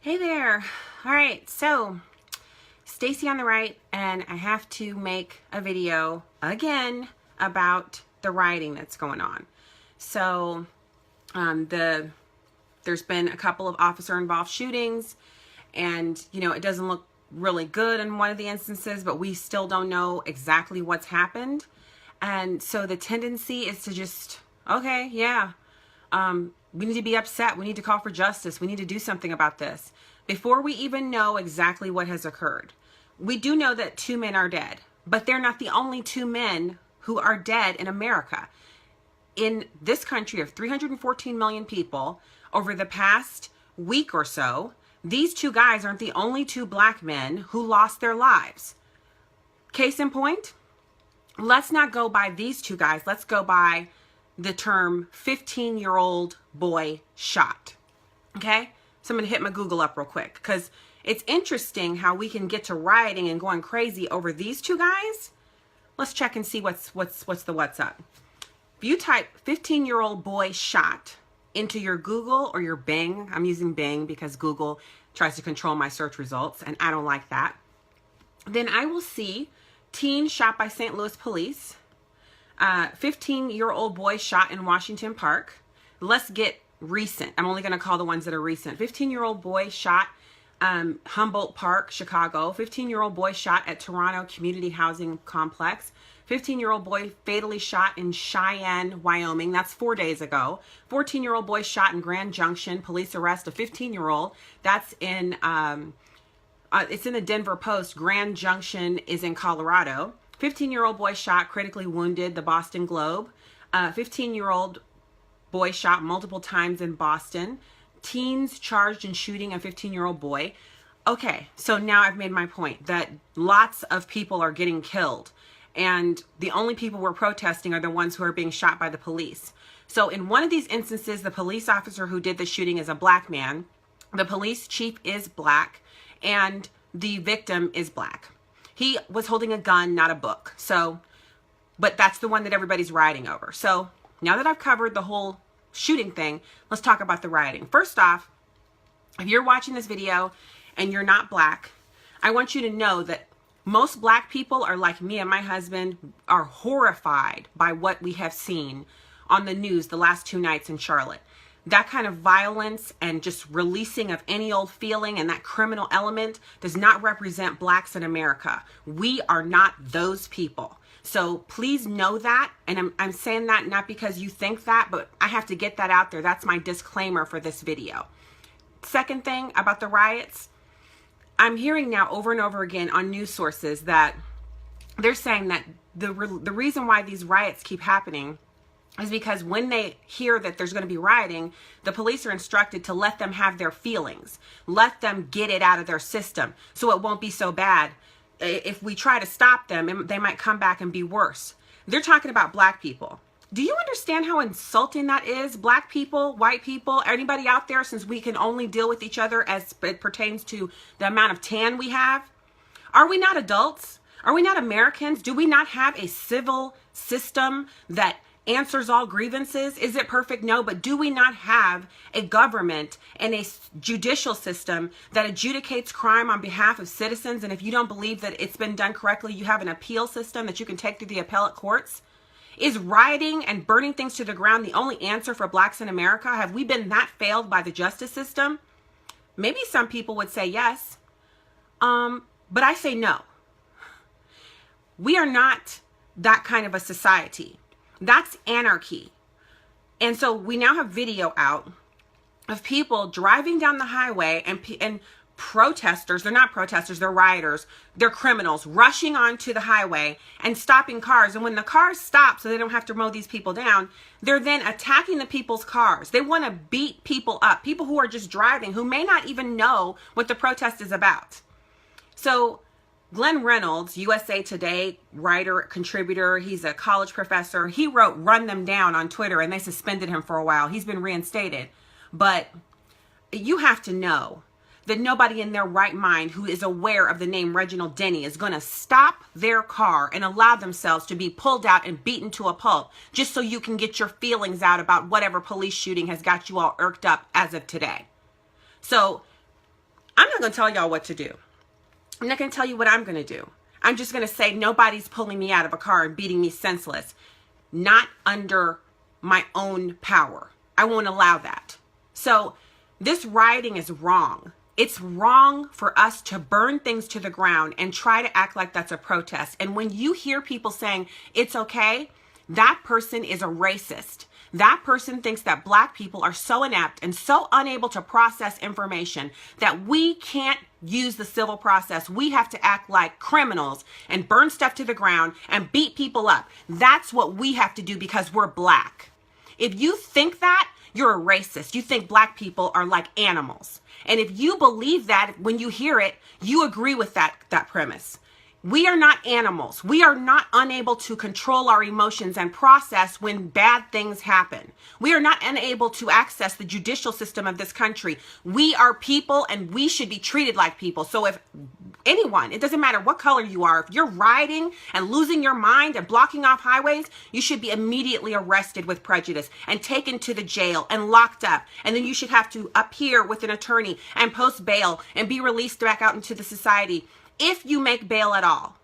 Hey there. All right, so Stacy on the right, and I have to make a video again about the rioting that's going on. So there's been a couple of officer involved shootings, and it doesn't look really good in one of the instances, but we still don't know exactly what's happened. And so the tendency is to just, okay, yeah, we need to be upset. We need to call for justice. We need to do something about this before we even know exactly what has occurred. We do know that 2 men are dead, but they're not the only 2 men who are dead in America. In this country of 314 million people, over the past week or so, these 2 guys aren't the only 2 black men who lost their lives. Case in point, let's not go by these 2 guys. Let's go by the term 15-year-old boy shot. Okay? So I'm going to hit my Google up real quick because it's interesting how we can get to rioting and going crazy over these 2 guys. Let's check and see what's up. If you type 15-year-old boy shot into your Google or your Bing, I'm using Bing because Google tries to control my search results and I don't like that, then I will see teen shot by St. Louis police, 15-year-old boy shot in Washington Park. Let's get recent. I'm only going to call the ones that are recent. 15-year-old boy shot Humboldt Park, Chicago. 15-year-old boy shot at Toronto Community Housing Complex. 15-year-old boy fatally shot in Cheyenne, Wyoming. That's 4 days ago. 14-year-old boy shot in Grand Junction. Police arrest a 15-year-old. That's in, it's in the Denver Post. Grand Junction is in Colorado. 15-year-old boy shot, critically wounded, the Boston Globe. 15-year-old boy shot multiple times in Boston. Teens charged in shooting a 15-year-old boy. Okay, so now I've made my point that lots of people are getting killed. And the only people we're protesting are the ones who are being shot by the police. So in one of these instances, the police officer who did the shooting is a black man. The police chief is black. And the victim is black. He was holding a gun, not a book. So, but that's the one that everybody's rioting over. So now that I've covered the whole shooting thing, let's talk about the rioting. First off, if you're watching this video and you're not black, I want you to know that most black people are like me and my husband, are horrified by what we have seen on the news the last 2 nights in Charlotte. That kind of violence and just releasing of any old feeling and that criminal element does not represent blacks in America. We are not those people. So please know that. And I'm saying that not because you think that, but I have to get that out there. That's my disclaimer for this video. Second thing about the riots, I'm hearing now over and over again on news sources that they're saying that the reason why these riots keep happening is because when they hear that there's going to be rioting, the police are instructed to let them have their feelings, let them get it out of their system so it won't be so bad. If we try to stop them, they might come back and be worse. They're talking about black people. Do you understand how insulting that is? Black people, white people, anybody out there, since we can only deal with each other as it pertains to the amount of tan we have? Are we not adults? Are we not Americans? Do we not have a civil system that answers all grievances? Is it perfect? No, but do we not have a government and a judicial system that adjudicates crime on behalf of citizens? And if you don't believe that it's been done correctly, you have an appeal system that you can take through the appellate courts? Is rioting and burning things to the ground the only answer for blacks in America? Have we been that failed by the justice system? Maybe some people would say yes, but I say no. We are not that kind of a society. That's anarchy. And so we now have video out of people driving down the highway and protesters, they're not protesters, they're rioters, they're criminals, rushing onto the highway and stopping cars. And when the cars stop so they don't have to mow these people down, they're then attacking the people's cars. They want to beat people up, people who are just driving, who may not even know what the protest is about. So Glenn Reynolds, USA Today writer, contributor, he's a college professor. He wrote "Run Them Down" on Twitter and they suspended him for a while. He's been reinstated. But you have to know that nobody in their right mind who is aware of the name Reginald Denny is going to stop their car and allow themselves to be pulled out and beaten to a pulp just so you can get your feelings out about whatever police shooting has got you all irked up as of today. So I'm not going to tell y'all what to do. I'm not going to tell you what I'm going to do. I'm just going to say nobody's pulling me out of a car and beating me senseless. Not under my own power. I won't allow that. So this rioting is wrong. It's wrong for us to burn things to the ground and try to act like that's a protest. And when you hear people saying it's okay, that person is a racist. That person thinks that Black people are so inept and so unable to process information that we can't use the civil process. We have to act like criminals and burn stuff to the ground and beat people up. That's what we have to do because we're Black. If you think that, you're a racist. You think Black people are like animals. And if you believe that, when you hear it, you agree with that premise. We are not animals. We are not unable to control our emotions and process when bad things happen. We are not unable to access the judicial system of this country. We are people and we should be treated like people. So if anyone, it doesn't matter what color you are, if you're rioting and losing your mind and blocking off highways, you should be immediately arrested with prejudice and taken to the jail and locked up. And then you should have to appear with an attorney and post bail and be released back out into the society. If you make bail at all.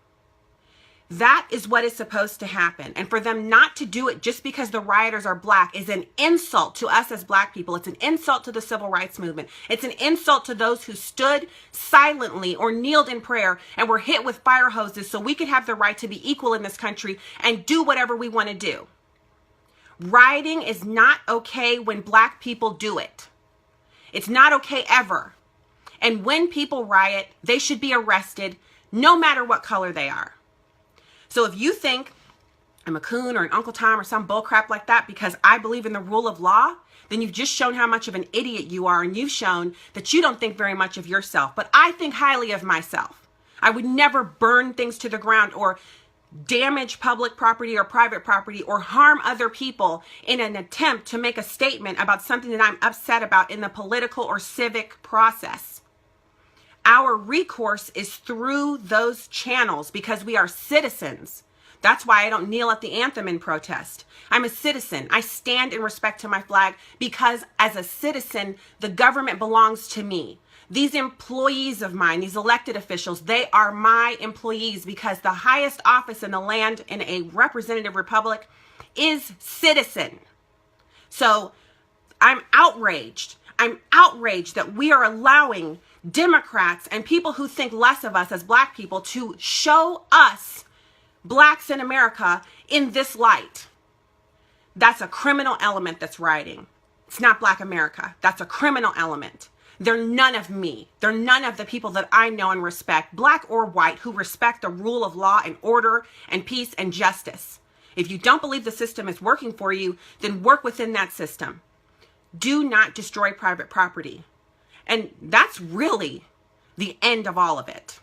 That is what is supposed to happen. And for them not to do it just because the rioters are Black is an insult to us as Black people. It's an insult to the civil rights movement. It's an insult to those who stood silently or kneeled in prayer and were hit with fire hoses so we could have the right to be equal in this country and do whatever we want to do. Rioting is not okay when Black people do it. It's not okay ever. And when people riot, they should be arrested no matter what color they are. So if you think I'm a coon or an Uncle Tom or some bullcrap like that because I believe in the rule of law, then you've just shown how much of an idiot you are, and you've shown that you don't think very much of yourself. But I think highly of myself. I would never burn things to the ground or damage public property or private property or harm other people in an attempt to make a statement about something that I'm upset about in the political or civic process. Our recourse is through those channels because we are citizens. That's why I don't kneel at the anthem in protest. I'm a citizen. I stand in respect to my flag because as a citizen, the government belongs to me. These employees of mine, these elected officials, they are my employees because the highest office in the land in a representative republic is citizen. So I'm outraged. I'm outraged that we are allowing Democrats and people who think less of us as Black people to show us Blacks in America in this light. That's a criminal element that's rioting. It's not Black America. That's a criminal element. They're none of me. They're none of the people that I know and respect, Black or white, who respect the rule of law and order and peace and justice. If you don't believe the system is working for you, then work within that system. Do not destroy private property. And that's really the end of all of it.